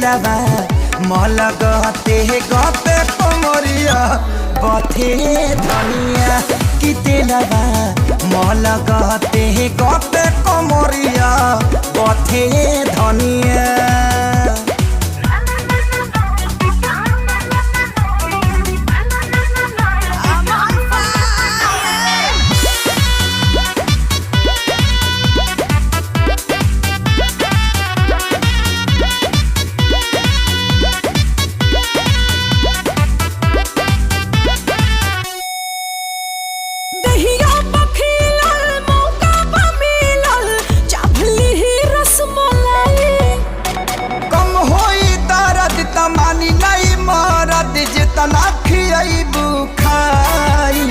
तेलवा मल गते गते कमरिया बथे धनिया कि तेलवा मल गते गते कमरिया बथे धनिया। मानी नहीं मरद जितना खियाइबू खाई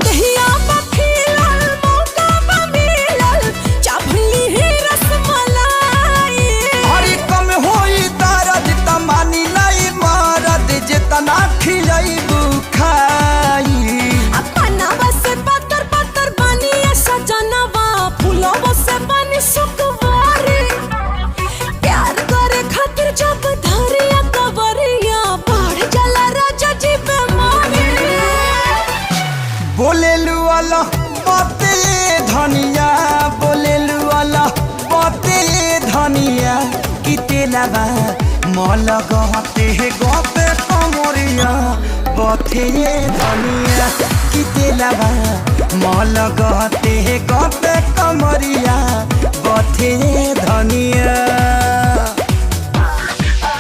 दहिया बखिलल मौका बमिलल चाभली ही रसमलाई। हरी कम होई दर्द त मानी नहीं मरद जितना खियाइबू खाई। अपना बस पत्थर पत्थर बनी सजनवा फूलों से बनी सुकवारी प्यार करे खातिर जब धरिया बोलेलु वाला बाते धनिया बोलेलु वाला बाते धनिया कि तेलवा मल गते गते कमरिया बथे धनिया कि तेलवा मल गते गते कमरिया